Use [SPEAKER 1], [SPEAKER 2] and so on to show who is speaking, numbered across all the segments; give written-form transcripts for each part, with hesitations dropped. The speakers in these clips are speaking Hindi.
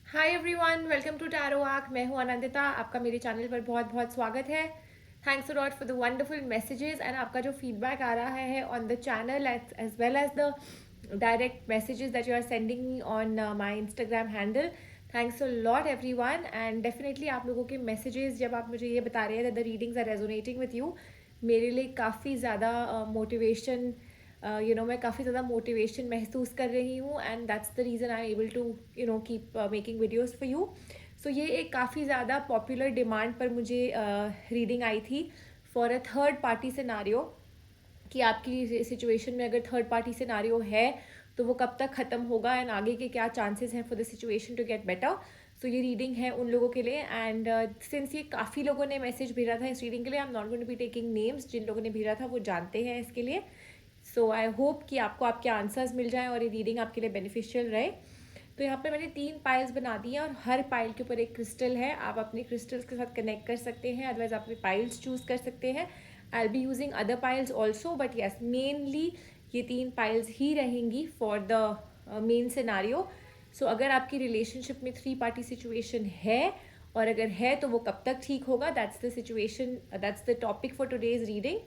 [SPEAKER 1] Hi everyone, welcome to tarot arc. मैं हूं आनंदिता। आपका मेरे चैनल पर बहुत बहुत स्वागत है। Thanks a lot for the wonderful messages and आपका जो फीडबैक आ रहा है on the channel as well as the direct messages that you are sending me on my Instagram handle. Thanks a lot everyone and definitely आप लोगों के मैसेजेस जब आप मुझे ये बता रहे हैं that the readings are resonating with you, मेरे लिए काफ़ी ज़्यादा मोटिवेशन मैं काफ़ी ज़्यादा मोटिवेशन महसूस कर रही हूँ and that's the reason I am able to keep making videos for you. So ये एक काफ़ी ज़्यादा पॉपुलर डिमांड पर मुझे रीडिंग आई थी for a third party scenario कि आपकी सिचुएशन में अगर थर्ड पार्टी सिनारियो है तो वो कब तक ख़त्म होगा एंड आगे के क्या चांसेस हैं for the situation to get better. So ये रीडिंग है उन लोगों के लिए एंड सिंस ये काफ़ी लोगों ने मैसेज भेजा था इस रीडिंग के लिए, I am not going to be taking names. जिन लोगों ने भेजा था वो जानते हैं इसके लिए। सो आई होप कि आपको आपके आंसर्स मिल जाएं और ये रीडिंग आपके लिए बेनिफिशियल रहे। तो यहाँ पे मैंने 3 पाइल्स बना दी हैं और हर पाइल के ऊपर एक क्रिस्टल है। आप अपने क्रिस्टल्स के साथ कनेक्ट कर सकते हैं, अदरवाइज आप अपने पाइल्स चूज कर सकते हैं। I will be using other piles also, but yes mainly ये 3 पाइल्स ही रहेंगी फॉर द मेन सिनारियो। सो अगर आपकी रिलेशनशिप में 3 पार्टी सिचुएशन है और अगर है तो वो कब तक ठीक होगा, that's the situation, that's the topic for today's reading.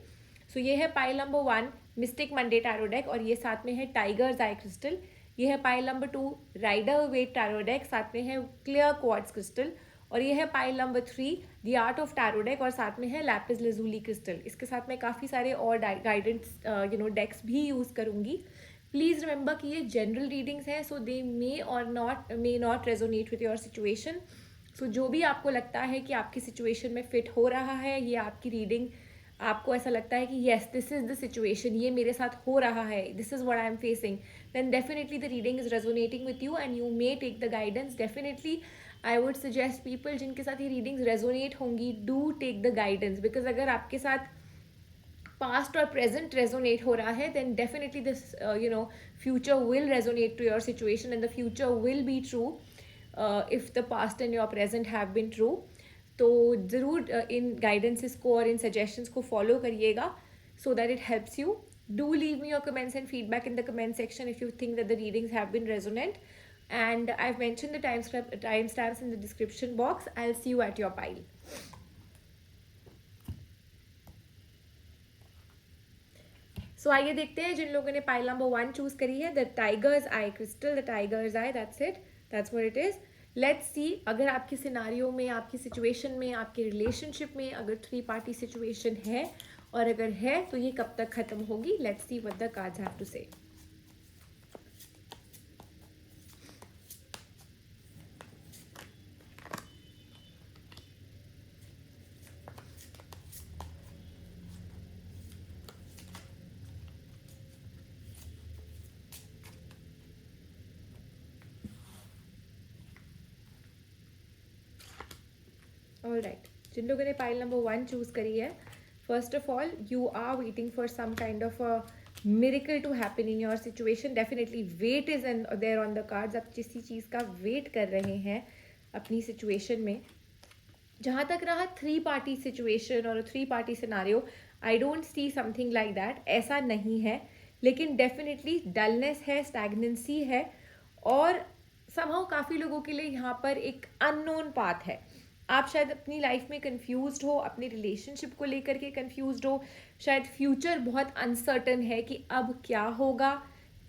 [SPEAKER 1] So ये है pile number 1 mystic Monday tarot deck और ये साथ में है टाइगर्स आई क्रिस्टल। ये है pile number 2 Rider Waite tarot deck, साथ में है क्लियर क्वार्ट्ज क्रिस्टल। और ये है pile number 3 the art of tarot deck और साथ में है लैपिस लैजुली क्रिस्टल। इसके साथ मैं काफ़ी सारे और गाइडेंस डेक्स भी यूज़ करूँगी। प्लीज़ रिमेंबर कि ये जनरल रीडिंग्स हैं, so they may not resonate with your situation. So जो भी आपको लगता है कि आपकी सिचुएशन में फिट हो रहा है, ये आपकी रीडिंग आपको ऐसा लगता है कि yes this is the situation, ये मेरे साथ हो रहा है, this is what I am facing, then definitely the reading is resonating with you and you may take the guidance. Definitely I would suggest people जिनके साथ ये रीडिंग्स रेजोनेट होंगी, do take the guidance, because अगर आपके साथ पास्ट और प्रेजेंट रेजोनेट हो रहा है then definitely this future will resonate to your situation and the future will be true if the past and your present have been true. तो ज़रूर इन गाइडेंसेस को और इन सजेशंस को फॉलो करिएगा so that it helps you. Do leave me your comments and feedback in the comment section if you think that the readings have been resonant and I've mentioned the timestamps in the description box. I'll see you at your pile. सो आइए देखते हैं जिन लोगों ने पाइल नंबर 1 चूज करी है, the tigers I crystal, the tigers I, that's it, that's what it is. Let's see अगर आपकी सिनारियो में, आपकी सिचुएशन में, आपके रिलेशनशिप में अगर 3 पार्टी सिचुएशन है और अगर है तो ये कब तक खत्म होगी। Let's see what the cards have to say. All right, जिन लोगों ने पाइल नंबर 1 चूज करी है, first of all you are waiting for some kind of a miracle to happen in your situation. Definitely wait is an there on the cards. आप किसी चीज़ का वेट कर रहे हैं अपनी सिचुएशन में। जहाँ तक रहा 3 पार्टी सिचुएशन और 3 party scenario, I don't see something like that, ऐसा नहीं है। लेकिन डेफिनेटली डलनेस है, स्टैग्नेंसी है और समहाउ काफ़ी लोगों के लिए यहाँ पर एक अननोन पाथ है। आप शायद अपनी लाइफ में कंफ्यूज्ड हो, अपने रिलेशनशिप को लेकर के कंफ्यूज्ड हो, शायद फ्यूचर बहुत अनसर्टन है कि अब क्या होगा,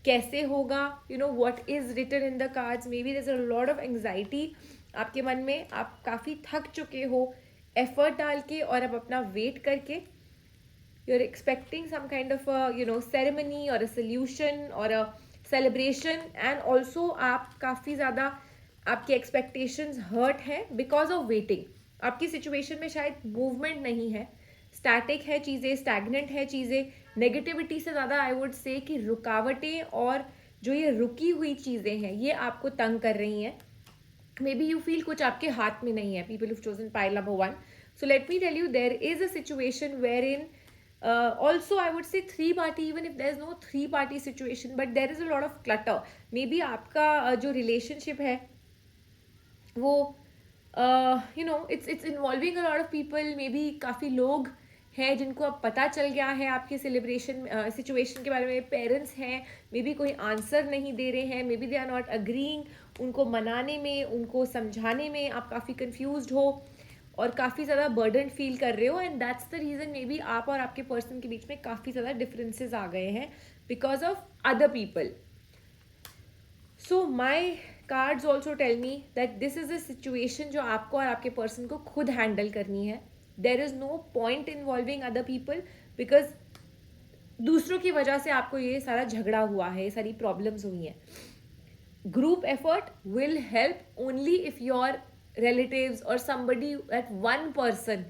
[SPEAKER 1] कैसे होगा, what is written in the cards. Maybe there is a lot of anxiety आपके मन में, आप काफ़ी थक चुके हो एफर्ट डाल के और अब अपना वेट करके। You are expecting some kind of ceremony और अ सोल्यूशन और अ सेलिब्रेशन एंड ऑल्सो आप काफ़ी ज़्यादा, आपकी एक्सपेक्टेशंस हर्ट हैं बिकॉज ऑफ वेटिंग। आपकी सिचुएशन में शायद मूवमेंट नहीं है, स्टैटिक है चीज़ें, स्टैग्नेंट है चीज़ें। नेगेटिविटी से ज़्यादा आई वुड से कि रुकावटें और जो ये रुकी हुई चीज़ें हैं ये आपको तंग कर रही हैं। मे बी यू फील कुछ आपके हाथ में नहीं है, people who chosen pile number 1। So let me tell you there is a situation where in also I would say 3 party, even if there's no 3 party situation, but there is a lot of clutter. May be आपका जो रिलेशनशिप है वो it's involving a lot of people, may be काफ़ी लोग है जिनको अब पता चल गया है आपके सेलिब्रेशन सिचुएशन के बारे में, पेरेंट्स हैं मे बी कोई आंसर नहीं दे रहे हैं, maybe they are not agreeing, उनको मनाने में, उनको समझाने में आप काफ़ी कंफ्यूज्ड हो और काफ़ी ज़्यादा बर्डन फील कर रहे हो, and that's the reason may be आप और आपके पर्सन के बीच में काफ़ी ज़्यादा डिफरेंसेस आ गए हैं because of other people. So my cards also tell me that this is a situation जो आपको और आपके पर्सन को खुद हैंडल करनी है. There is no point involving other people because दूसरों की वजह से आपको ये सारा झगड़ा हुआ है, ये सारी प्रॉब्लम्स हुई हैं. Group effort will help only if your relatives or somebody, that one person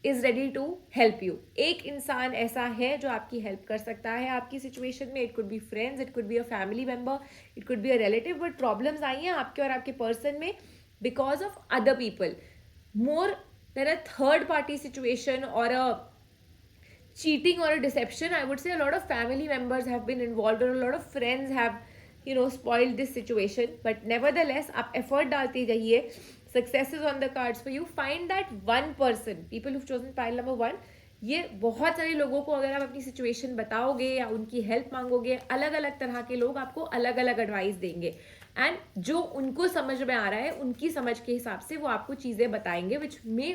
[SPEAKER 1] is ready to help you. एक इंसान ऐसा है जो आपकी हेल्प कर सकता है आपकी सिचुएशन में. It could be friends, it could be a family member, it could be a relative, but problems आई हैं आपके और आपके पर्सन में because of other people. More than a third party situation or a cheating or a deception, I would say a lot of family members have been involved or a lot of friends have spoiled this situation. But nevertheless, आप effort डालते जाइए. Success is on the cards for you. Find that one person, people who've chosen pile number 1. ये बहुत सारे लोगों को अगर आप अपनी सिचुएशन बताओगे या उनकी हेल्प मांगोगे, अलग अलग तरह के लोग आपको अलग अलग एडवाइस देंगे, एंड जो उनको समझ में आ रहा है उनकी समझ के हिसाब से वो आपको चीज़ें बताएंगे which may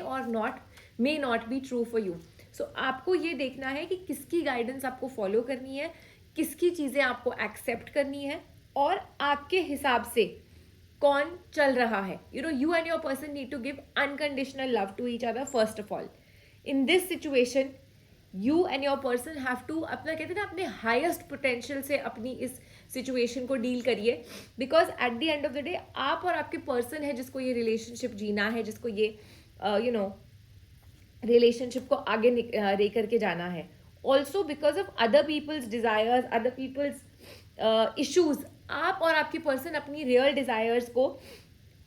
[SPEAKER 1] not be true for you. So आपको ये देखना है कि किसकी गाइडेंस आपको फॉलो करनी है, किसकी चीज़ें आपको एक्सेप्ट करनी है, और आपके हिसाब से कौन चल रहा है. You and your person need to give unconditional love to each other first of all. In this situation you and your person have to अपना, कहते हैं ना, अपने हाईएस्ट पोटेंशियल से अपनी इस सिचुएशन को डील करिए. Because at the end of the day आप और आपके पर्सन है जिसको ये रिलेशनशिप जीना है, जिसको ये रिलेशनशिप को आगे ले करके जाना है. Also because of other people's desires, other people's issues, आप और आपकी पर्सन अपनी रियल डिज़ायर्स को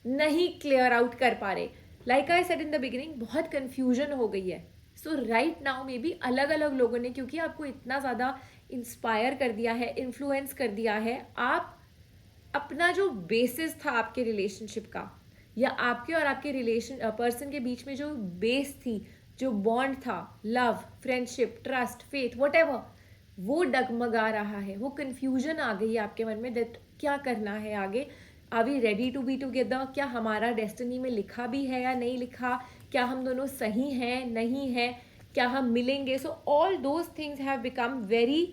[SPEAKER 1] नहीं क्लियर आउट कर पा रहे. Like I said in the beginning, बहुत कन्फ्यूजन हो गई है. सो राइट नाउ मे बी अलग अलग लोगों ने, क्योंकि आपको इतना ज़्यादा इंस्पायर कर दिया है, इन्फ्लुएंस कर दिया है, आप अपना जो बेसिस था आपके रिलेशनशिप का, या आपके और आपके पर्सन के बीच में जो बेस थी, जो बॉन्ड था, love, friendship, trust, faith, whatever, वो डगमगा रहा है. वो कन्फ्यूजन आ गई है आपके मन में दैट क्या करना है आगे. Are we ready to be together? क्या हमारा डेस्टिनी में लिखा भी है या नहीं लिखा? क्या हम दोनों सही हैं, नहीं हैं? क्या हम मिलेंगे? So all those things have become very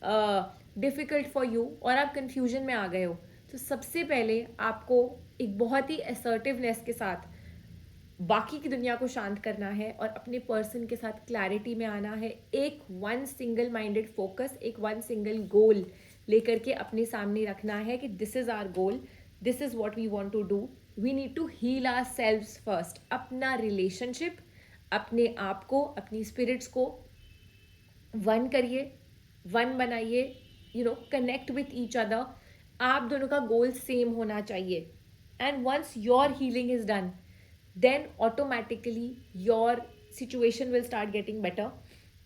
[SPEAKER 1] difficult for you, और आप कन्फ्यूजन में आ गए हो. तो सबसे पहले आपको एक बहुत ही असर्टिवनेस के साथ बाकी की दुनिया को शांत करना है और अपने पर्सन के साथ क्लैरिटी में आना है. एक वन सिंगल माइंडेड फोकस, एक वन सिंगल गोल लेकर के अपने सामने रखना है कि this is our goal, this is what we want to do. We need to heal ourselves first. अपना रिलेशनशिप, अपने आप को, अपनी स्पिरिट्स को वन करिए, वन बनाइए, कनेक्ट विथ ईच अदर. आप दोनों का गोल सेम होना चाहिए. And once your healing is done, then automatically your situation will start getting better.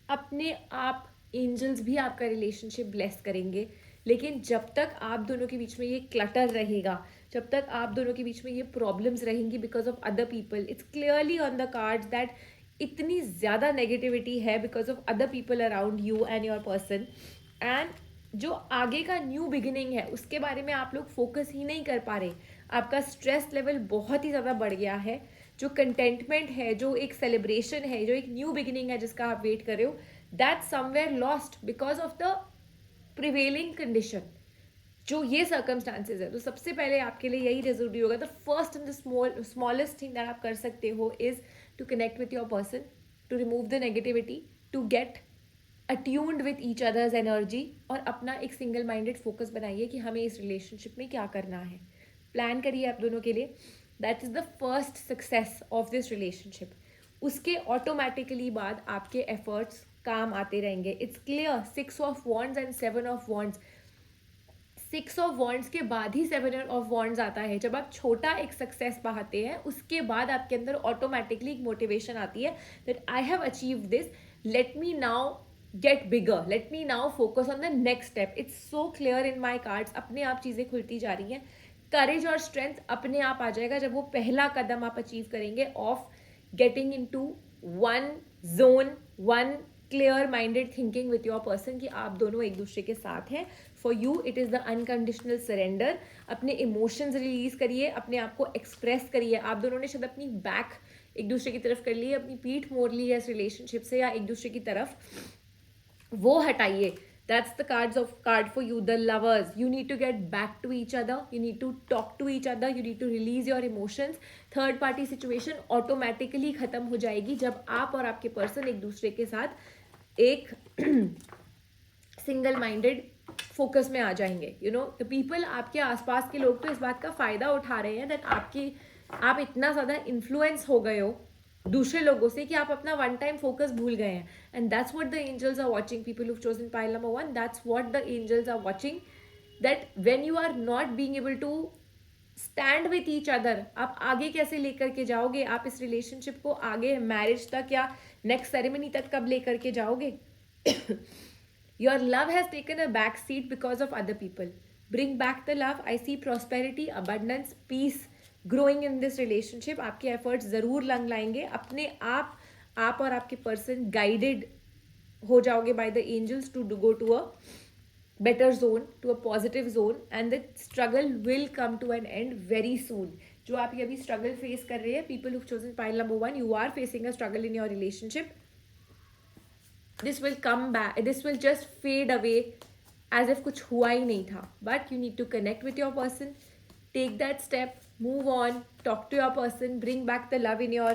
[SPEAKER 1] अपने आप एंजल्स भी आपका रिलेशनशिप ब्लेस करेंगे. लेकिन जब तक आप दोनों के बीच में ये क्लटर रहेगा, जब तक आप दोनों के बीच में ये प्रॉब्लम्स रहेंगी because of other people, it's clearly on the cards that इतनी ज़्यादा नेगेटिविटी है because of other people around you and your person. And जो आगे का न्यू बिगिनिंग है उसके बारे में आप लोग फोकस ही नहीं कर पा रहे. आपका स्ट्रेस लेवल बहुत ही ज़्यादा बढ़ गया है. जो कंटेंटमेंट है, जो एक सेलिब्रेशन है, जो एक न्यू बिगिनिंग है जिसका आप वेट कर रहे हो, that somewhere lost because of the prevailing condition, जो ये सर्कमस्टांसेस है. तो सबसे पहले आपके लिए यही जरूरी होगा. The first and the smallest thing that आप कर सकते हो is to connect with your person, to remove the negativity, to get attuned with each other's energy, और अपना एक सिंगल माइंडेड फोकस बनाइए कि हमें इस रिलेशनशिप में क्या करना है. प्लान करिए आप दोनों के लिए. That is the first success of this relationship. उसके ऑटोमेटिकली बाद आपके एफर्ट्स काम आते रहेंगे. It's clear. 6 of wands and 7 of wands. 6 of wands के बाद ही 7 ऑफ वॉन्ड्स आता है. जब आप छोटा एक सक्सेस पाते हैं उसके बाद आपके अंदर ऑटोमेटिकली एक मोटिवेशन आती है that I have achieve this, let me now get bigger, let me now focus on the next step. It's so clear in my cards. अपने आप चीज़ें खुलती जा रही हैं. करेज और स्ट्रेंथ अपने आप आ जाएगा जब वो पहला कदम आप अचीव करेंगे of getting into one zone, one clear minded thinking with your person कि आप दोनों एक दूसरे के साथ हैं. For you it is the unconditional surrender. अपने इमोशंस रिलीज करिए, अपने आप को एक्सप्रेस करिए. आप दोनों ने शायद अपनी बैक एक दूसरे की तरफ कर ली है, अपनी पीठ मोड़ ली है इस रिलेशनशिप से या एक दूसरे की तरफ, वो हटाइए. That's the card for you, the lovers. You need to get back to each other. You need to talk to each other. You need to release your emotions. Third party situation automatically खत्म हो जाएगी जब आप और आपके पर्सन एक दूसरे के साथ एक सिंगल माइंडेड फोकस में आ जाएंगे. यू नो द पीपल, आपके आसपास के लोग तो इस बात का फायदा उठा रहे हैं दैट आप इतना ज़्यादा इन्फ्लुएंस हो गए हो दूसरे लोगों से कि आप अपना वन टाइम फोकस भूल गए हैं. And that's what the angels are watching. People who chosen pile number 1, that's what the angels are watching. That when you are not being able to stand with each other, आप आगे कैसे लेकर के जाओगे? आप इस रिलेशनशिप को आगे मैरिज तक या नेक्स्ट सेरेमनी तक कब लेकर के जाओगे? Your love has taken a back seat because of other people. Bring back the love. I see prosperity, abundance, peace growing in this relationship. आपके efforts ज़रूर लंग लाएंगे. अपने आप और आपके person guided हो जाओगे by the angels to go to a better zone, to a positive zone, and the struggle will come to an end very soon. जो आप ये अभी struggle face कर रहे हैं, people who've chosen pile number 1, you are facing a struggle in your relationship. This will come back, this will just fade away as if कुछ हुआ ही नहीं था. But you need to connect with your person, take that step, move on, talk to your person, bring back the love in your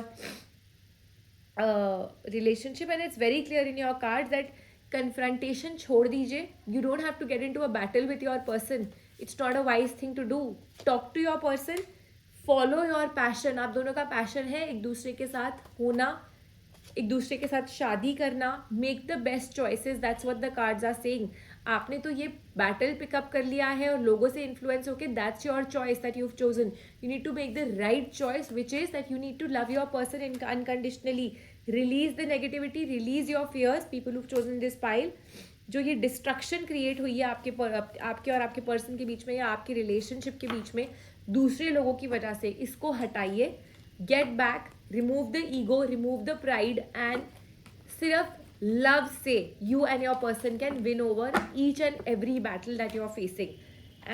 [SPEAKER 1] relationship. And it's very clear in your cards that confrontation छोड़ दीजिए. You don't have to get into a battle with your person. It's not a wise thing to do. Talk to your person, follow your passion. आप दोनों का passion है एक दूसरे के साथ होना, एक दूसरे के साथ शादी करना. Make the best choices. That's what the cards are saying. आपने तो ये बैटल पिकअप कर लिया है और लोगों से इन्फ्लुएंस होके, that's your choice that you have chosen. You need to make the right choice which is that you need to love your person unconditionally. Release the negativity, release your fears. People who chosen this pile, जो ये डिस्ट्रक्शन क्रिएट हुई है आपके और आपके पर्सन के बीच में या आपके रिलेशनशिप के बीच में दूसरे लोगों की वजह से, इसको हटाइए. Get back, remove the ego, remove the pride, and सिर्फ love से you and your person can win over each and every battle that you are facing.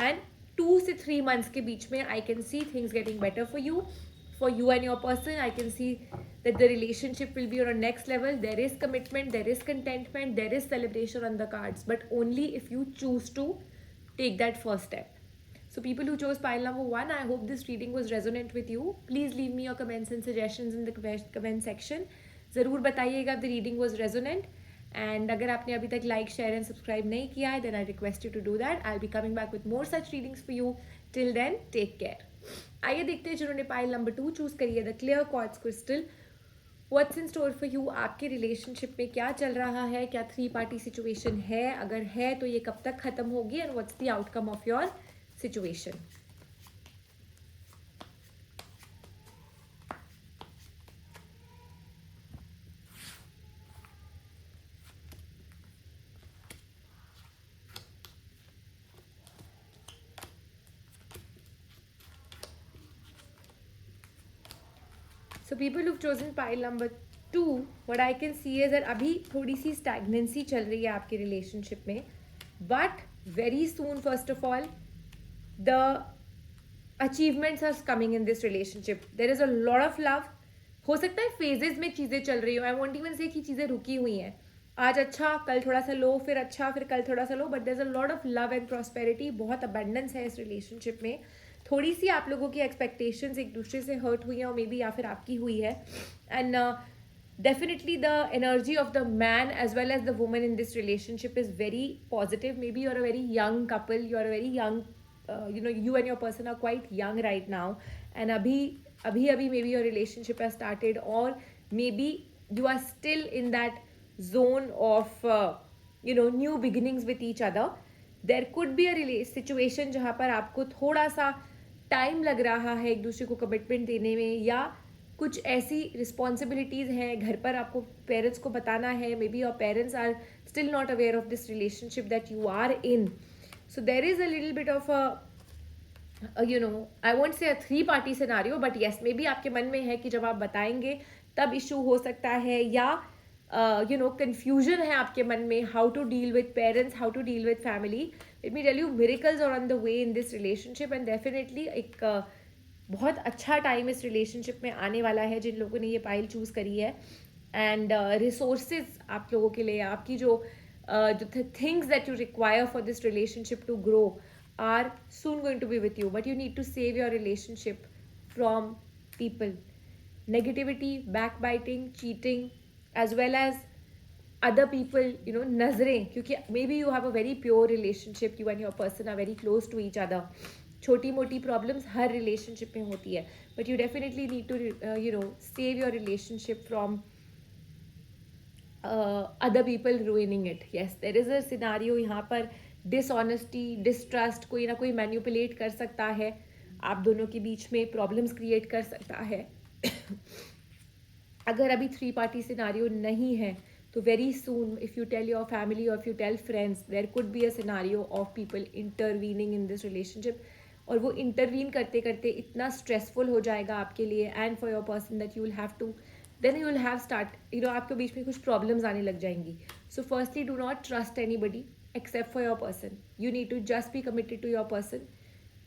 [SPEAKER 1] And 2 से 3 months के बीच में I can see things getting better for you and your person. I can see that the relationship will be on a next level. There is commitment, there is contentment, there is celebration on the cards, but only if you choose to take that first step. So people who chose pile number 1, I hope this reading was resonant with you. Please leave me your comments and suggestions in the comment section. ज़रूर बताइएगा if the reading was resonant. And अगर आपने अभी तक like, share and subscribe नहीं किया है, then I request you to do that. I'll be coming back with more such readings for you. Till then, take care. आइए देखते हैं जिन्होंने pile number 2 choose करी है, the clear quartz crystal. What's in store for you? आपके रिलेशनशिप में क्या चल रहा है? क्या 3 party situation है? अगर है तो ये कब तक खत्म होगी? And what's the outcome of your situation? So people who've chosen pile number 2, what I can see is that अभी थोड़ी सी stagnancy चल रही है आपके relationship में, but very soon, first of all, the achievements are coming in this relationship. There is a lot of love. हो सकता है phases में चीज़ें चल रही हो. I won't even say कि चीज़ें रुकी हुई हैं. आज अच्छा, कल थोड़ा सा लो, फिर अच्छा, फिर कल थोड़ा सा लो, but there's a lot of love and prosperity. बहुत abundance है इस relationship में. थोड़ी सी आप लोगों की एक्सपेक्टेशंस एक दूसरे से हर्ट हुई हैं और मे बी या फिर आपकी हुई है. And definitely the energy of the man as well as the woman in this relationship is very positive. Maybe you're a very young couple, you're a very young, you and your person are quite young right now, and abhi maybe your relationship has started, or maybe you are still in that zone of new beginnings with each other. There could be a situation जहाँ पर आपको थोड़ा सा टाइम लग रहा है एक दूसरे को कमिटमेंट देने में, या कुछ ऐसी रिस्पॉन्सिबिलिटीज़ हैं घर पर, आपको पेरेंट्स को बताना है. Maybe your parents are still not aware of this relationship that you are in. So there is a little bit of I won't say a 3 party scenario, but yes, maybe आपके मन में है कि जब आप बताएंगे तब इशू हो सकता है, या कंफ्यूजन है आपके मन में how to deal with parents, how to deal with family, let me tell you miracles are on the way in this relationship and definitely एक बहुत अच्छा टाइम इस रिलेशनशिप में आने वाला है जिन लोगों ने ये पाइल चूज़ करी है. एंड रिसोर्सेज आप लोगों के लिए, आपकी जो things that you require for this relationship to grow are soon going to be with you, but you need to save your relationship from people, negativity, backbiting, cheating, as well as other people, nazrein, क्योंकि maybe you have a very pure relationship, you and your person are very close to each other. छोटी मोटी प्रॉब्लम्स हर रिलेशनशिप में होती है, but you definitely need to save your relationship from other people ruining it. Yes, there is a scenario यहाँ पर डिसऑनेस्टी, डिस्ट्रस्ट, कोई ना कोई मैन्युपुलेट कर सकता है, आप दोनों के बीच में प्रॉब्लम्स क्रिएट कर सकता है. अगर अभी 3 पार्टी सिनारियो नहीं है तो very soon if you tell your family और if you tell friends, there could be a scenario of people intervening in this relationship, और वो इंटरवीन करते करते इतना स्ट्रेसफुल हो जाएगा आपके लिए and for your person that you will have to, then you will have start आपके बीच में कुछ प्रॉब्लम्स आने लग जाएंगी. So firstly do not trust anybody except for your person. You need to just be committed to your person.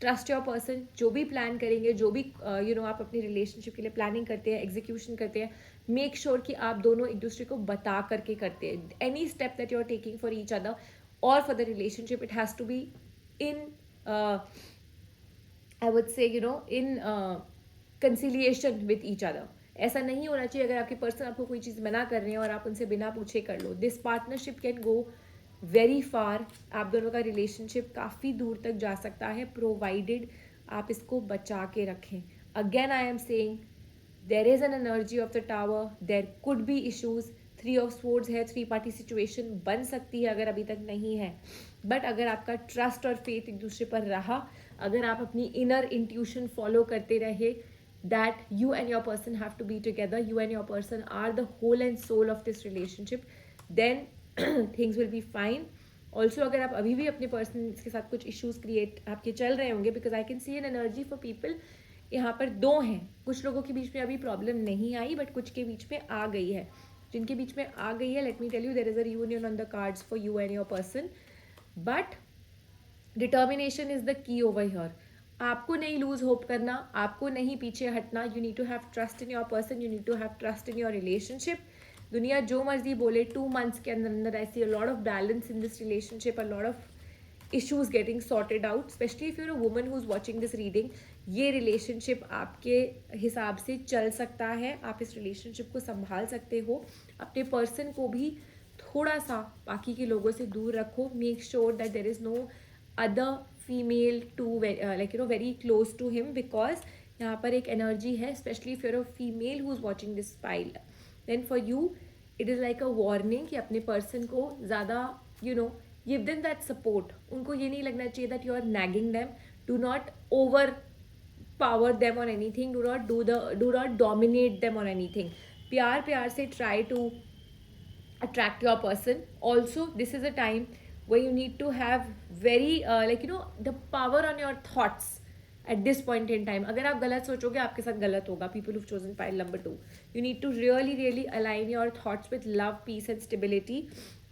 [SPEAKER 1] Trust your person. जो भी प्लान करेंगे, जो भी आप अपनी रिलेशनशिप के लिए प्लानिंग करते हैं, एग्जीक्यूशन करते हैं, मेक श्योर कि आप दोनों एक दूसरे को बता करके करते हैं. Any step that you are taking for each other और for the relationship, it has to be in I would say in conciliation with each other. ऐसा नहीं होना चाहिए अगर आपके पर्सन आपको कोई चीज़ मना कर रहे हैं और आप उनसे बिना पूछे कर लो. This partnership can go very far. आप दोनों का रिलेशनशिप काफ़ी दूर तक जा सकता है, प्रोवाइडेड आप इसको बचा के रखें. Again I am saying there is an energy of the tower, there could be issues. 3 of swords है, 3 पार्टी सिचुएशन बन सकती है अगर अभी तक नहीं है. बट अगर आपका ट्रस्ट और फेथ एक दूसरे पर रहा, अगर आप अपनी इनर इंट्यूशन फॉलो करते रहे that you and your person have to be together, you and your person are the whole and soul of this relationship, then things will be fine. Also अगर आप अभी भी अपने पर्सन के साथ कुछ इश्यूज क्रिएट आपके चल रहे होंगे, because I can see an energy for people, यहाँ पर 2 हैं. कुछ लोगों के बीच में अभी प्रॉब्लम नहीं आई, बट कुछ के बीच में आ गई है. जिनके बीच में आ गई है, let me tell you, there is a reunion on the cards for you and your person, but determination is the key over here. आपको नहीं लूज होप करना, आपको नहीं पीछे हटना. You need to have trust in your person, you need to have trust in your relationship. दुनिया जो मर्जी बोले, 2 months के अंदर अंदर I see a lot of balance in this relationship, a lot of issues getting sorted out, especially if you're a woman who's watching this reading. ये रिलेशनशिप आपके हिसाब से चल सकता है, आप इस रिलेशनशिप को संभाल सकते हो. अपने पर्सन को भी थोड़ा सा बाकी के लोगों से दूर रखो. Make sure that there is no other female too very close to him, because यहाँ पर एक एनर्जी है, specially if you're a female who is watching this pile, then for you it is like a warning कि अपने पर्सन को ज़्यादा give them that support. उनको ये नहीं लगना चाहिए that you are nagging them. Do not overpower them on anything. Do not dominate them on anything. प्यार से try to attract your person. Also, this is a time where you need to have very the power on your thoughts at this point in time. अगर आप गलत सोचोगे, आपके साथ गलत होगा. People who've chosen pile number 2. You need to really align your thoughts with love, peace and stability.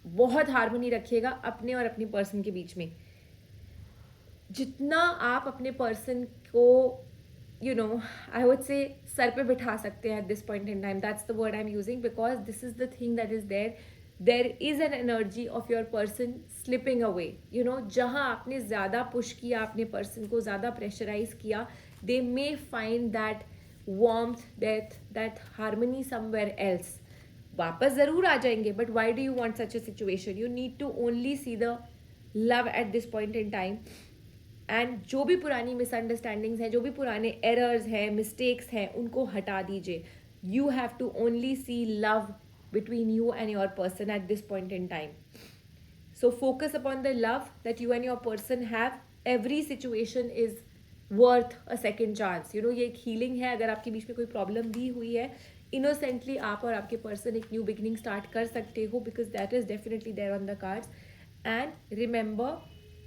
[SPEAKER 1] बहुत हार्मनी रखिएगा अपने और अपनी पर्सन के बीच में. जितना आप अपने पर्सन को आई वुड से सर पे बिठा सकते हैं at this point in time, that's the word I am using, because this is the thing that is there is an energy of your person slipping away. जहाँ आपने ज़्यादा पुश किया, अपने पर्सन को ज़्यादा प्रेशराइज किया, they may find that warmth, that harmony somewhere else. वापस ज़रूर आ जाएंगे, but why do you want such a situation? You need to only see the love at this point in time. And जो भी पुरानी मिसअंडरस्टैंडिंग्स हैं, जो भी पुराने एरर्स हैं, मिस्टेक्स हैं, उनको हटा दीजिए. You have to only see love between you and your person at this point in time. So focus upon the love that you and your person have. Every situation is worth a second chance. ये एक हीलिंग है. अगर आपके बीच में कोई प्रॉब्लम भी हुई है, इनोसेंटली आप और आपके पर्सन एक न्यू बिगिनिंग स्टार्ट कर सकते हो, because that is definitely there on the cards. And remember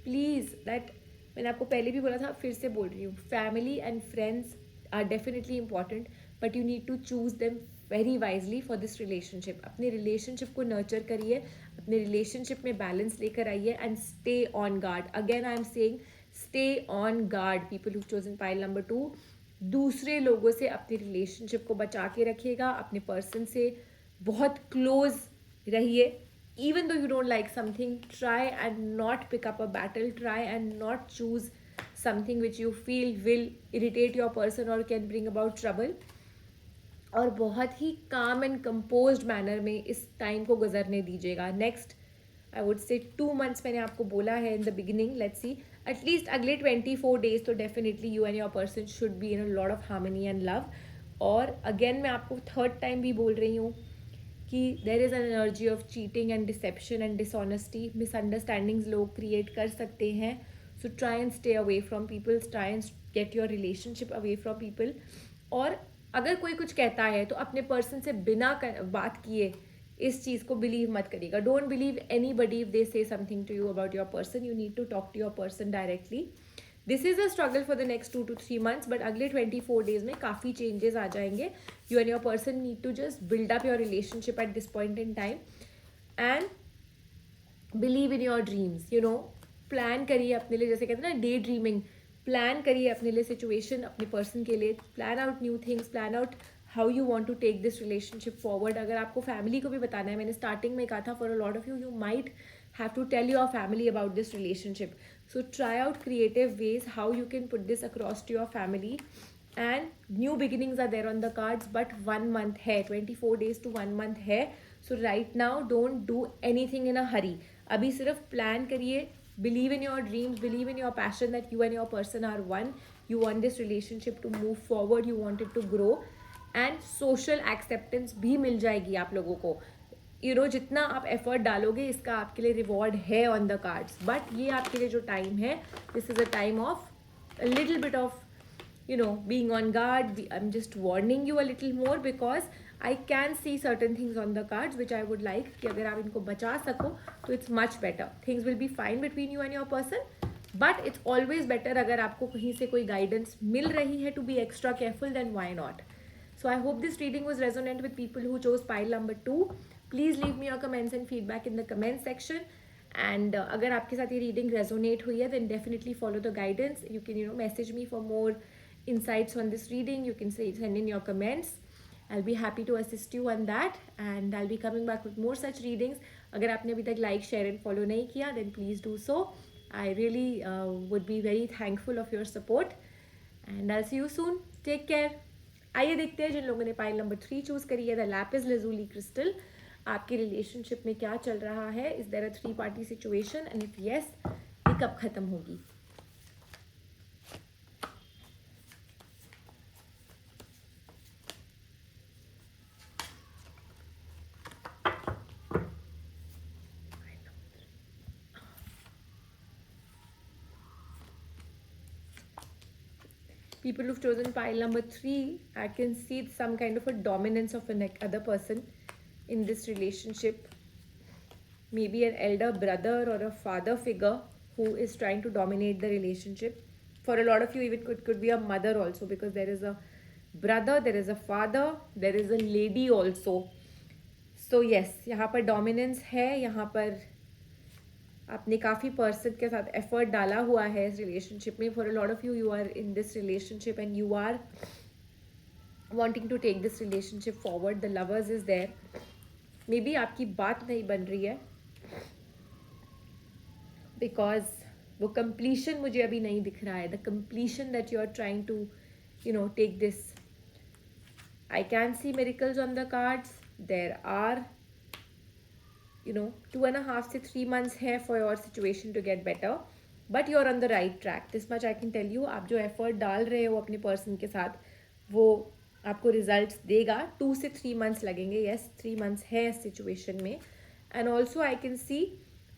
[SPEAKER 1] please that, मैंने आपको पहले भी बोला था, फिर से बोल रही हूँ, family and friends are definitely important, but you need to choose them very wisely for this relationship. अपने रिलेशनशिप को नर्चर करिए, अपने रिलेशनशिप में बैलेंस लेकर आइए and stay on guard. Again I am saying stay on guard. People who chosen pile number 2, दूसरे लोगों से अपनी रिलेशनशिप को बचा के रखिएगा. अपने पर्सन से बहुत क्लोज रहिए. Even though you don't like something, try and not pick up a battle. Try and not choose something which you feel will irritate your person or can bring about trouble. और बहुत ही calm and composed manner में इस टाइम को गुजरने दीजिएगा. नेक्स्ट आई वुड से 2 months मैंने आपको बोला है in the beginning. Let's see, at least अगले 24 days तो definitely you and your person should be in a lot of harmony and love. और अगेन मैं आपको थर्ड टाइम भी बोल रही हूँ कि there is an energy of cheating and dissipation and dishonesty. Misunderstandings लोग क्रिएट कर सकते हैं. So try and stay away from people. Try and get your relationship away from people. और अगर कोई कुछ कहता है तो अपने पर्सन से बिना बात किए इस चीज़ को बिलीव मत करिएगा. Don't believe anybody if they say something to you about your person. You need to talk to your person directly. This is a struggle for the next 2 to 3 months, बट अगले 24 days में काफ़ी चेंजेस आ जाएंगे. You and your person need to just build up your relationship at this point in time and believe in your dreams. You know, plan करिए अपने लिए, जैसे कहते हैं ना डे ड्रीमिंग. प्लान करिए अपने लिए सिचुएशन, अपने पर्सन के लिए. Plan out new things, plan out how you want to take this relationship forward. अगर आपको फैमिली को भी बताना है, मैंने स्टार्टिंग में कहा था for a lot of you might have to tell your family about this relationship. So try out creative ways how you can put this across to your family. And new beginnings are there on the cards, but 1 month hai, 24 days to 1 month hai. So right now don't do anything in a hurry. Abhi sirf plan kariye, believe in your dreams, believe in your passion that you and your person are one. You want this relationship to move forward, you want it to grow, and social acceptance भी मिल जाएगी आप लोगों को. यू नो, जितना आप एफर्ट डालोगे इसका आपके लिए रिवॉर्ड है ऑन द कार्ड्स. बट ये आपके लिए जो टाइम है, this is a time of a little bit of you know being on guard. I am just warning you a little more because I can see certain things on the cards which I would like कि अगर आप इनको बचा सको तो it's much better. Things will be fine between you and your person, but it's always better अगर आपको कहीं से कोई गाइडेंस मिल रही है to be extra careful, then why not. So I hope this reading was resonant with people who chose pile number 2. Please leave me your comments and feedback in the comment section. And अगर आपके साथ ये reading resonate हुई है, then definitely follow the guidance. You can message me for more insights on this reading. You can send in your comments. I'll be happy to assist you on that. And I'll be coming back with more such readings. अगर आपने अभी तक like, share and follow नहीं किया, then please do so. I really would be very thankful of your support. And I'll see you soon. Take care. आइए देखते हैं जिन लोगों ने पाइल नंबर 3 चूज करी है, द लैपिस लैजुली क्रिस्टल, आपकी रिलेशनशिप में क्या चल रहा है. Is there a 3-party situation and if yes, ये कब खत्म होगी. People who've chosen pile number 3, I can see some kind of a dominance of another person in this relationship. Maybe an elder brother or a father figure who is trying to dominate the relationship. For a lot of you, even could be a mother also, because there is a brother, there is a father, there is a lady also. So yes, यहाँ पर dominance है. यहाँ पर आपने काफ़ी पर्सन के साथ एफर्ट डाला हुआ है इस रिलेशनशिप में. For a lot of you are in this relationship and you are wanting to take this relationship forward. The lovers is there. Maybe आपकी बात नहीं बन रही है बिकॉज वो कंप्लीशन मुझे अभी नहीं दिख रहा है. The completion that you are trying to take this. I can see miracles on the cards. There are 2.5 to 3 months है for your situation to get better, but you're on the right track. This much I can tell you. आप जो effort डाल रहे हो अपने person के साथ, वो आपको results देगा. 2 से 3 months लगेंगे. Yes, 3 months है इस situation में. And also I can see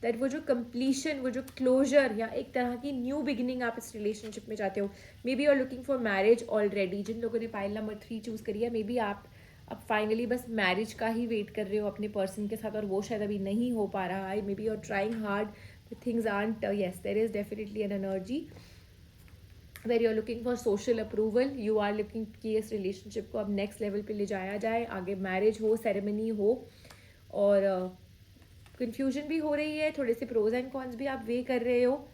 [SPEAKER 1] that वो जो completion, वो जो closure या एक तरह की new beginning आप इस relationship में चाहते हो. Maybe you're looking for marriage already. जिन लोगों ने pile number 3 choose करी है, maybe आप अब फाइनली बस मैरिज का ही वेट कर रहे हो अपने पर्सन के साथ, और वो शायद अभी नहीं हो पा रहा है. May be you are trying hard but things aren't. Yes, there is definitely an energy where you are looking for social approval, you are looking कि इस रिलेशनशिप को अब नेक्स्ट लेवल पे ले जाया जाए, आगे मैरिज हो, सेरेमनी हो, और कन्फ्यूजन भी हो रही है, थोड़े से प्रोज एंड कॉन्स भी आप वे कर रहे हो।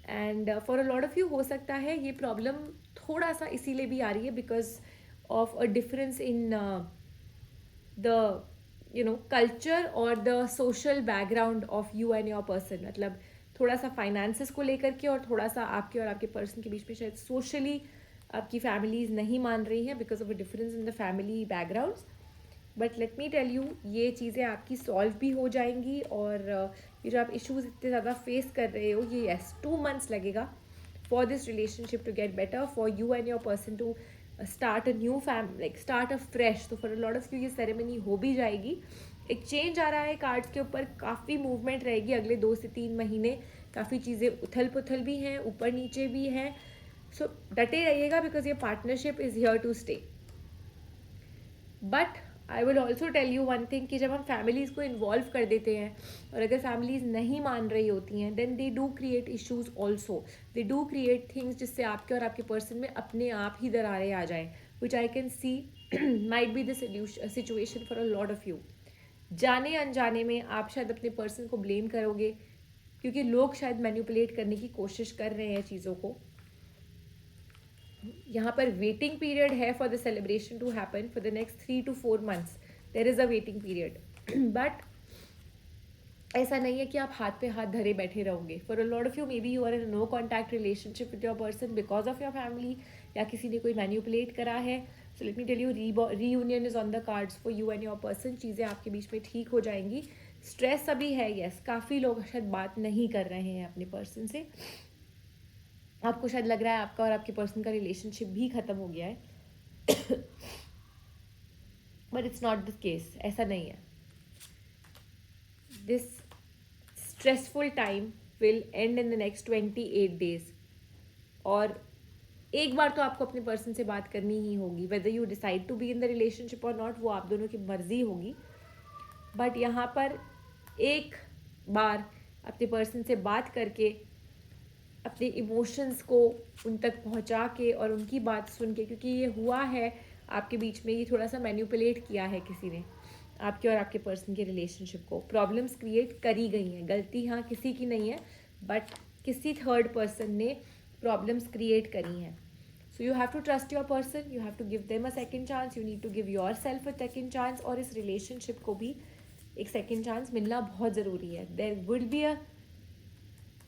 [SPEAKER 1] And for a lot of you हो सकता है ये प्रॉब्लम थोड़ा सा इसीलिए भी आ रही है because of a difference in the culture और the social background of you and your person. मतलब थोड़ा सा फाइनेंसेस को लेकर के और थोड़ा सा आपके और आपके पर्सन के बीच में शायद सोशली आपकी फैमिलीज नहीं मान रही हैं because of a difference in the family backgrounds. But let me tell you, ये चीज़ें आपकी सॉल्व भी हो जाएंगी। और ये जो आप इश्यूज इतने ज़्यादा फेस कर रहे हो, ये यस 2 months लगेगा for this relationship to get better, for you and your person to start a new like start a fresh. तो for a lot of you ये सेरेमनी हो भी जाएगी। एक चेंज आ रहा है कार्ड्स के ऊपर, काफ़ी मूवमेंट रहेगी अगले 2 से 3 महीने। काफ़ी चीज़ें उथल पुथल भी हैं, ऊपर नीचे भी हैं। सो डटे रहिएगा बिकॉज ये partnership is here to stay. But I will also tell you one thing कि जब हम फैमिलीज़ को इन्वॉल्व कर देते हैं और अगर फैमिलीज़ नहीं मान रही होती हैं, then they do create issues also, they do create things जिससे आपके और आपके पर्सन में अपने आप ही दरारें आ जाएं, which I can see might be the situation for a lot of you. जाने अनजाने में आप शायद अपने पर्सन को ब्लेम करोगे क्योंकि लोग शायद मैनिपुलेट करने की कोशिश कर रहे हैं चीज़ों को। यहाँ पर वेटिंग पीरियड है for the celebration to happen for the next 3 to 4 months। There is a waiting period. But ऐसा नहीं है कि आप हाथ पे हाथ धरे बैठे रहोगे। For a lot of you may B you are in no contact relationship with your person because of your family, या किसी ने कोई मैन्यूपुलेट करा है। So let me tell you, reunion is on the cards for you and your person. चीज़ें आपके बीच में ठीक हो जाएंगी। स्ट्रेस अभी है, यस, काफ़ी लोग शायद बात नहीं कर रहे हैं अपने पर्सन से। आपको शायद लग रहा है आपका और आपके पर्सन का रिलेशनशिप भी ख़त्म हो गया है, but it's not the case, ऐसा नहीं है। This stressful time will and in the next 28 days। और एक बार तो आपको अपने पर्सन से बात करनी ही होगी, whether you decide to be in the relationship और नॉट, वो आप दोनों की मर्जी होगी। बट यहाँ पर एक बार अपने पर्सन से बात करके अपने इमोशंस को उन तक पहुंचा के और उनकी बात सुन के, क्योंकि ये हुआ है आपके बीच में, ये थोड़ा सा मैन्यूपुलेट किया है किसी ने आपके और आपके पर्सन के रिलेशनशिप को, प्रॉब्लम्स क्रिएट करी गई हैं। गलती हाँ किसी की नहीं है, बट किसी थर्ड पर्सन ने प्रॉब्लम्स क्रिएट करी हैं। So you have to trust your person, you have to give them a second chance, you need to give yourself a second chance. और इस रिलेशनशिप को भी एक सेकेंड चांस मिलना बहुत ज़रूरी है। There will be a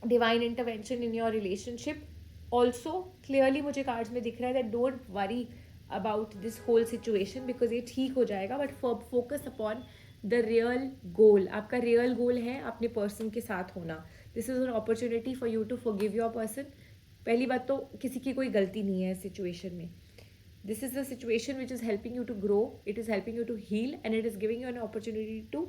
[SPEAKER 1] divine intervention in your relationship also. Clearly मुझे कार्ड्स में दिख रहा है that don't worry about this whole situation because ये ठीक हो जाएगा। But focus upon the real goal. आपका रियल गोल है अपने पर्सन के साथ होना। This is an opportunity for you to forgive your person. पहली बात तो किसी की कोई गलती नहीं है इस सिचुएशन में। This is a situation which is helping you to grow, it is helping you to heal and it is giving you an opportunity to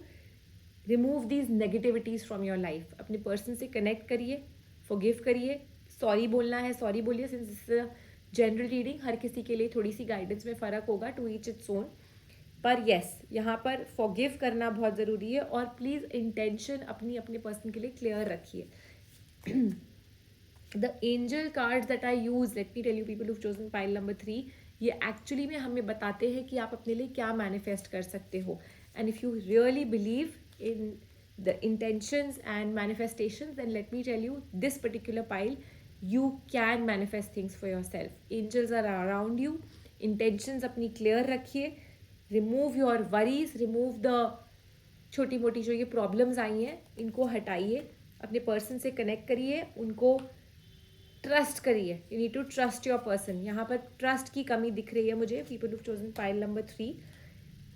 [SPEAKER 1] remove these negativities from your life. अपने पर्सन से कनेक्ट करिए, फॉरगिव करिए, सॉरी बोलना है सॉरी बोलिए। Since this is a general reading, हर किसी के लिए थोड़ी सी गाइडेंस में फ़र्क होगा, टू ईच इट्स ओन। पर येस, यहाँ पर फॉरगिव करना बहुत ज़रूरी है। और प्लीज़ इंटेंशन अपनी अपने पर्सन के लिए क्लियर रखिए। The angel cards that I use, let me tell you people who chosen pile number 3, ये एक्चुअली में हमें बताते हैं कि आप अपने लिए क्या मैनिफेस्ट कर सकते हो। And if you really believe in the intentions and manifestations, then let me tell you, this particular pile, you can manifest things for yourself. Angels are around you. Intentions अपनी clear रखिए, remove your worries, remove the छोटी मोटी जो ये प्रॉब्लम्स आई हैं इनको हटाइए, अपने पर्सन से कनेक्ट करिए, उनको ट्रस्ट करिए। You need to trust your person. यहाँ पर ट्रस्ट की कमी दिख रही है मुझे, people who chosen pile number 3।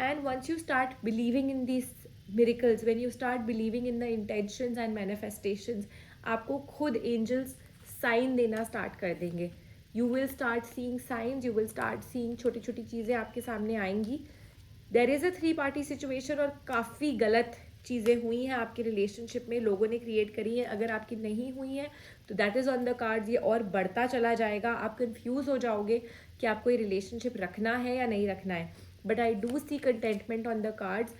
[SPEAKER 1] And once you start believing in these miracles, when you start believing in the intentions and manifestations, आपको खुद angels sign देना start कर देंगे। You will start seeing signs, you will start seeing छोटी छोटी चीज़ें आपके सामने आएंगी। There is a 3-party situation और काफ़ी गलत चीज़ें हुई हैं आपके रिलेशनशिप में, लोगों ने क्रिएट करी हैं। अगर आपकी नहीं हुई हैं तो that is on the cards. ये और बढ़ता चला जाएगा, आप कंफ्यूज हो जाओगे कि आपको ये रिलेशनशिप रखना है या नहीं रखना है। But I do see contentment on the cards,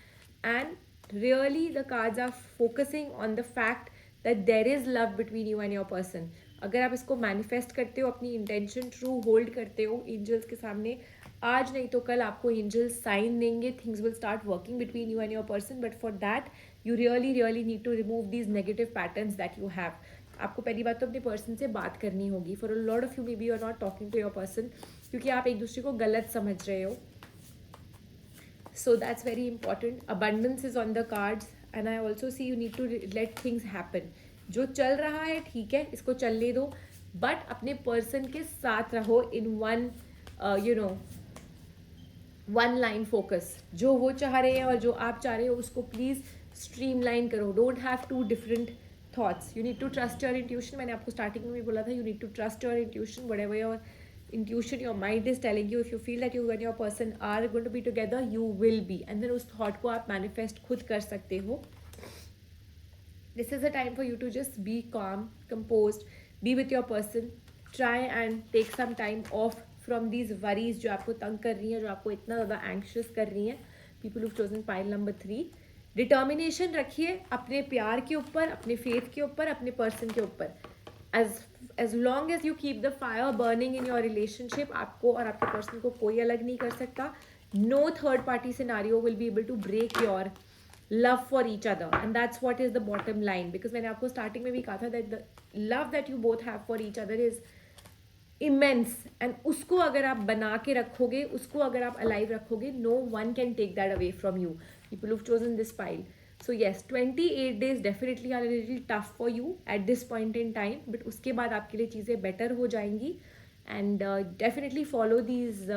[SPEAKER 1] and really the cards are focusing on the fact that there is love between you and your person. अगर आप इसको मैनिफेस्ट करते हो, अपनी इंटेंशन ट्रू होल्ड करते हो एंजल्स के सामने, आज नहीं तो कल आपको एंजल्स साइन देंगे, things will start working between you and your person. But for that you really need to remove these negative patterns that you have. आपको पहली बात तो अपने पर्सन से बात करनी होगी. For a lot of you may B you are not talking to your person, क्योंकि आप एक दूसरे को गलत समझ रहे हो. So that's very important. Abundance is on the cards, and I also see you need to let things happen. जो चल रहा है ठीक है, इसको चलने दो, बट अपने पर्सन के साथ रहो in one one line focus. जो वो चाह रहे हैं और जो आप चाह रहे हो उसको प्लीज़ स्ट्रीमलाइन करो. Don't have two different thoughts. You need to trust your intuition. मैंने आपको स्टार्टिंग में भी बोला था, you need to trust your intuition. Whatever your intuition, your mind is telling you, if you feel that you and your person are going to be together, you will be. And then उस thought को आप manifest खुद कर सकते हो. This is a time for you to just be calm, composed, be with your person. Try and take some time off from these worries जो आपको तंग कर रही हैं, जो आपको इतना ज़्यादा anxious कर रही हैं. People who've chosen pile number 3. Determination रखिए अपने प्यार के ऊपर, अपने faith के ऊपर, अपने person के ऊपर. as long as you keep the fire burning in your relationship, आपको और आपके पर्सन को कोई अलग नहीं कर सकता. No third party scenario will be able to break your love for each other, and that's what is the bottom line. Because मैंने आपको starting में भी कहा था that the love that you both have for each other is immense, and उसको अगर आप बना के रखोगे, उसको अगर आप alive रखोगे, no one can take that away from you. People who've chosen this pile. So yes, 28 days definitely are a little tough for you at this point in time, but उसके बाद आपके लिए चीज़ें better हो जाएंगी. And definitely follow these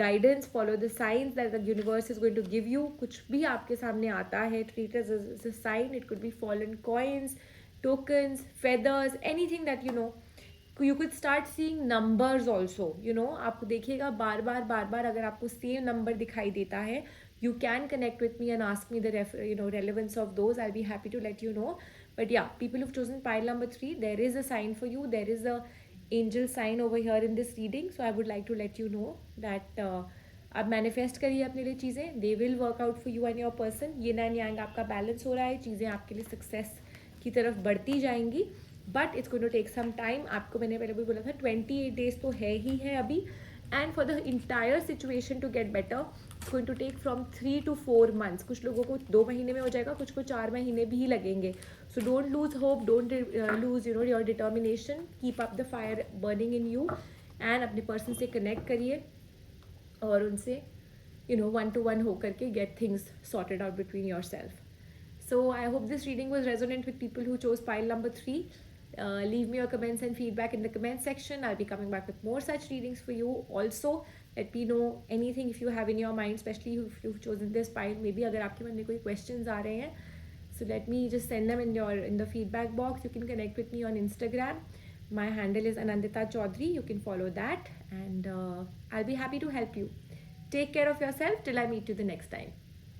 [SPEAKER 1] guidance, follow the signs that the universe is going to give you. कुछ भी आपके सामने आता है, treat it as a sign. It could be fallen coins, tokens, feathers, anything that you know. You could start seeing numbers also, आपको देखिएगा बार बार अगर आपको सेम नंबर दिखाई देता है, you can connect with me and ask me the relevance of those. I'll be happy to let you know. But yeah, people who've chosen pile number 3, there is a sign for you. There is a angel sign over here in this reading. So I would like to let you know that आप manifest करिए अपने लिए चीज़ें. They will work out for you and your person. yin and yang आपका balance हो रहा है, चीज़ें आपके लिए success की तरफ बढ़ती जाएंगी. But it's going to take some time. आपको मैंने पहले भी बोला था 28 days तो है ही है अभी. And for the entire situation to get better, it's going to take from 3 to 4 months. कुछ लोगों को 2 महीने में हो जाएगा, कुछ को 4 महीने भी लगेंगे. So don't lose hope, don't lose your determination. Keep up the fire burning in you, and अपने person से connect करिए और उनसे one to one होकर के get things sorted out between yourself. So I hope this reading was resonant with people who chose pile number 3. Leave me your comments and feedback in the comment section. I'll be coming back with more such readings for you. Also, let me know anything if you have in your mind, especially if you've chosen this pile. Maybe अगर आपके मन में कोई questions आ रहे हैं, so let me just send them in the feedback box. You can connect with me on Instagram. My handle is Anandita Chaudhary. You can follow that, and I'll be happy to help you. Take care of yourself till I meet you the next time.